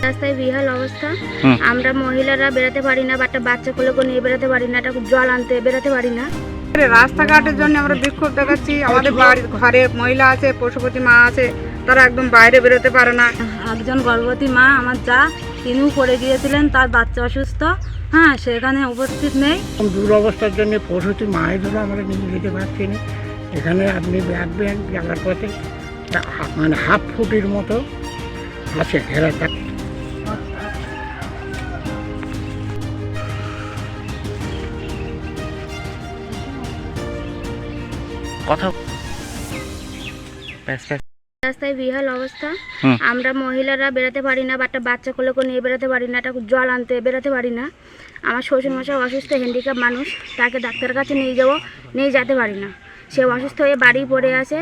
রাস্তায় বিহাল অবস্থা। আমরা মহিলারা বেরোতে পারি না, একটা বাচ্চা কোলে নিয়ে বেরোতে পারি না, একটা জল আনতে বেরোতে পারি না। রাস্তাঘাটের জন্য আমরা বিক্ষোভ দেখাচ্ছি। আমাদের বাড়ির ঘরে মহিলা আছে, পশুপতি মা আছে, তারা একদম বাইরে বেরোতে পারে না। একজন গর্ভবতী মা আমার যা, তিনিও পড়ে গিয়েছিলেন, তার বাচ্চা অসুস্থ, হ্যাঁ সেখানে উপস্থিত নেই। দুরবস্থার জন্য পশুটি মায়েদেরও আমরা নিয়ে যেতে পারছি না। এখানে আপনি দেখবেন যাওয়ার পথে মানে হাফ ফুটের মতো আছে ঘেরাটা। রাস্তায় বিহাল অবস্থা। আমরা মহিলারা বেরোতে পারি না, একটা বাচ্চা কোলে নিয়ে বেরোতে পারি না, একটা জল আনতে বেরোতে পারি না। আমার শ্বশুরমশাই অসুস্থ, হ্যান্ডিক্যাপ মানুষ, তাকে ডাক্তারের কাছে নিয়ে যেতে পারি না। সে অসুস্থ হয়ে বাড়ি পড়ে আছে,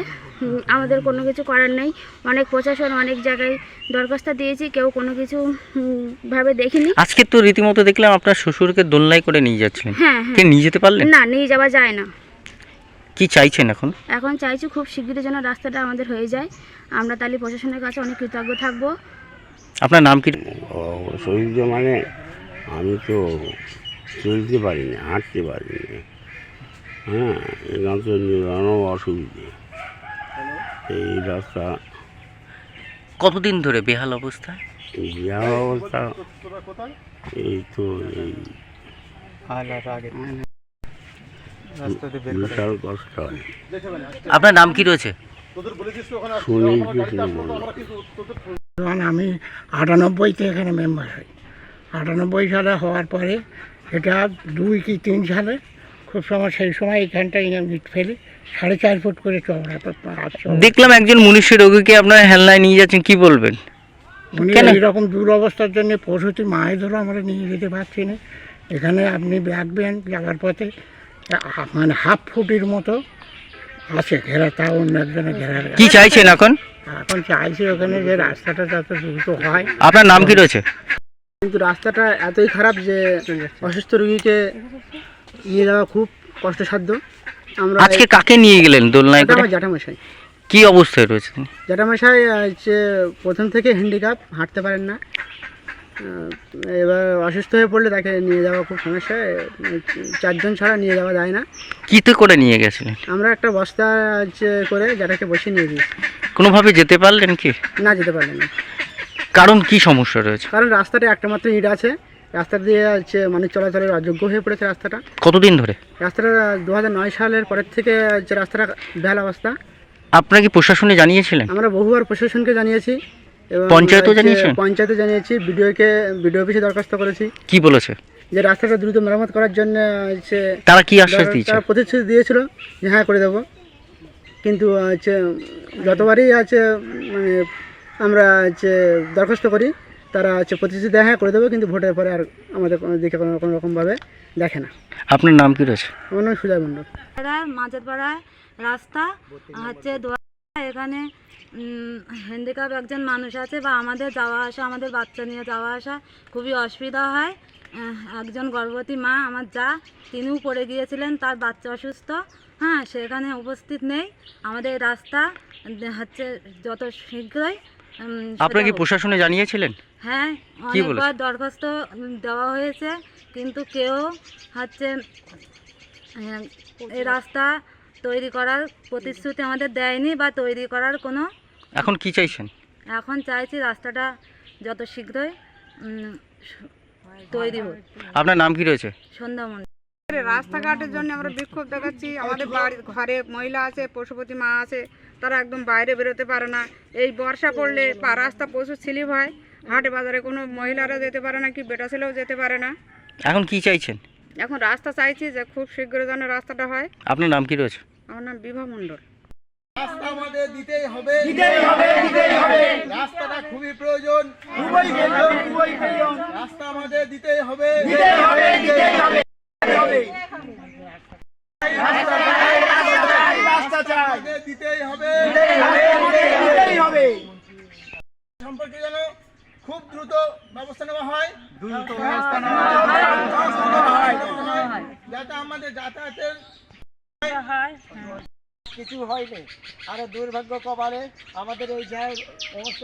আমাদের কোনো কিছু করার নেই। অনেক প্রশাসন অনেক জায়গায় দরখাস্ত দিয়েছি, কেউ কোনো কিছু ভাবে দেখিনি। আজকে তো রীতিমতো দেখলাম আপনার শ্বশুরকে দোলনায় করে নিয়ে যাচ্ছিলেন। হ্যাঁ, কে নিয়ে যেতে পারলেন না, নিয়ে যাওয়া যায় না। কি চাইছেন এখন? এখন চাইছি খুব শীঘ্রই যেন রাস্তাটা আমাদের হয়ে যায়। আমরা তাহলে প্রশাসনের কাছে অনেক কৃতজ্ঞ থাকবো। আপনার নাম কি? শরীর মানে আমি তো চলতে পারি না, হাঁটতে পারি না। হ্যাঁ, এখান তো নিরানো অসুবিধে। এই রাস্তা কতদিন ধরে বেহাল অবস্থা? বেহাল অবস্থা এই তো এই বিশাল কষ্ট হয়। আপনার নাম কি রয়েছে? শুনেই কিছু আমি 98-তে এখানে মেম্বার হই। 98 সালে হওয়ার পরে এটা 2 কি 3 সালে খুব সময় সেই সময় এখানটায় ইট ফেলি 4.5 ফুট করে চওড়া। দেখলাম একজন মনীষী রোগীকে আপনারা হেলনায় নিয়ে যাচ্ছেন, কি বলবেন? উনি এইরকম দুরবস্থার জন্য পশুটি মায়েদেরও আমরা নিয়ে যেতে পারছি না। এখানে আপনি দেখবেন যাওয়ার পথে মানে হাফ ফুটের মতো আছে ঘেরা, তাও অন্য একজনে ঘেরা। কি চাইছেন এখন? এখন চাইছি ওখানে যে রাস্তাটা যত দ্রুত হয়। আপনার নাম কি রয়েছে? কিন্তু রাস্তাটা এতই খারাপ যে অসুস্থ রোগীকে নিয়ে যাওয়া খুব কষ্টসাধ্য। আমরা আজকে কাকে নিয়ে গেলেন দোলনায় করে? আমার জ্যাঠামশাই। কি অবস্থায় রয়েছে তিনি? জ্যাঠামশাই হচ্ছে প্রথম থেকে হ্যান্ডিক্যাপ, হাঁটতে পারেন না। এবার অসুস্থ হয়ে পড়লে তাকে নিয়ে যাওয়া খুব সমস্যা। 4 জন ছাড়া নিয়ে যাওয়া যায় না। কিতে করে নিয়ে গেছিলেন? আমরা একটা বস্তা করে জ্যাঠাকে বসিয়ে নিয়ে দিয়েছি। কোনোভাবে যেতে পারলেন কি? না, যেতে পারলেন না। কারণ কি সমস্যা রয়েছে? কারণ রাস্তাটা একটা মাত্র ইট আছে, রাস্তা দিয়ে মানুষ চলাচলের অযোগ্য হয়ে পড়েছে রাস্তাটা। কতদিন ধরে? রাস্তাটা 2009 সালের পরের থেকে রাস্তাটা বেহাল অবস্থা। আপনারা কি প্রশাসনে জানিয়েছিলেন? আমরা বহুবার প্রশাসনকে জানিয়েছি, এবং পঞ্চায়েতও জানিয়েছেন? পঞ্চায়েতে জানিয়েছি, বিডিও অফিসে দরখাস্ত করেছি। কি বলেছে? যে রাস্তাটা দ্রুত মেরামত করার জন্য তারা কি আশ্বাস দিয়েছে? তারা প্রতিশ্রুতি দিয়েছিল যে হ্যাঁ করে দেবো, কিন্তু যতবারই মানে আমরা দরখাস্ত করি, তারা প্রতিশ্রুতি দেয় হ্যাঁ করে দেবো, কিন্তু ভোটের পরে আর আমাদের দিকে কোনো রকমভাবে দেখে না। আপনার নাম কি রয়েছে? আমার নাম সুজয় মণ্ডল। মাঝের পাড়ায় রাস্তা হচ্ছে, এখানে হ্যান্ডিক্যাপ একজন মানুষ আছে, বা আমাদের যাওয়া আসা, আমাদের বাচ্চা নিয়ে যাওয়া আসা খুবই অসুবিধা হয়। একজন গর্ভবতী মা আমার যা, তিনিও পড়ে গিয়েছিলেন, তার বাচ্চা অসুস্থ, হ্যাঁ সেখানে উপস্থিত নেই। আমাদের রাস্তা হচ্ছে যত শীঘ্রই। আপনারা কি প্রশাসনে জানিয়েছিলেন? হ্যাঁ, অনেকবার দরখাস্ত দেওয়া হয়েছে, কিন্তু কেউ এই রাস্তা তৈরি করার প্রতিশ্রুতি আমাদের দেয়নি, বা তৈরি করার কোনো। এখন কি চাইছেন? এখন চাইছি রাস্তাটা যত শীঘ্রই তৈরি হোক। আপনার নাম কি রয়েছে? সন্ধ্যা মণ্ডল। রাস্তাঘাটের জন্য আমরা বিক্ষোভ দেখাচ্ছি। আমাদের বাড়ির ঘরে মহিলা আছে, পশুপতি মা আছে, তারা একদম বাইরে বেরোতে পারে না। এই বর্ষা পড়লে রাস্তা প্রচুর স্লিপ হয়, হাটে বাজারে কোনো মহিলারা যেতে পারে না, কি বেটা ছেলেও যেতে পারে না। এখন কি চাইছেন? এখন রাস্তা চাইছি যে খুব শীঘ্র যেন রাস্তাটা হয়। আপনার নাম কি রয়েছে? আমার নাম বিভা মণ্ডল। রাস্তা আমাদের দিতেই হবে। রাস্তাটা খুবই প্রয়োজন। রাস্তা আমাদের দিতেই হবে। সম্পর্কে যেন খুব দ্রুত ব্যবস্থা নেওয়া হয়, যাতে আমাদের যাতায়াতের কিছু হয়নি। আরও দুর্ভাগ্য কপালে আমাদের এই যে সমস্ত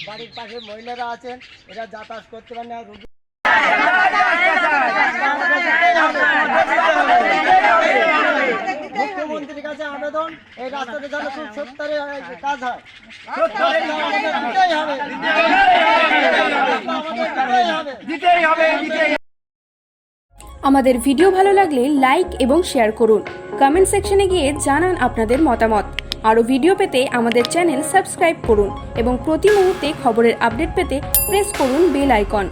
বাড়ির পাশে মহিলারা আছেন, এরা যাতায়াত করতে পারে না। রোগী মুখ্যমন্ত্রীর কাছে আবেদন, এই রাস্তাটা যেন খুব সত্তরে কাজ হয়। আমাদের ভিডিও ভালো লাগলে লাইক এবং শেয়ার করুন। কমেন্ট সেকশনে গিয়ে জানান আপনাদের মতামত। আরও ভিডিও পেতে আমাদের চ্যানেল সাবস্ক্রাইব করুন এবং প্রতি মুহূর্তে খবরের আপডেট পেতে প্রেস করুন বেল আইকন।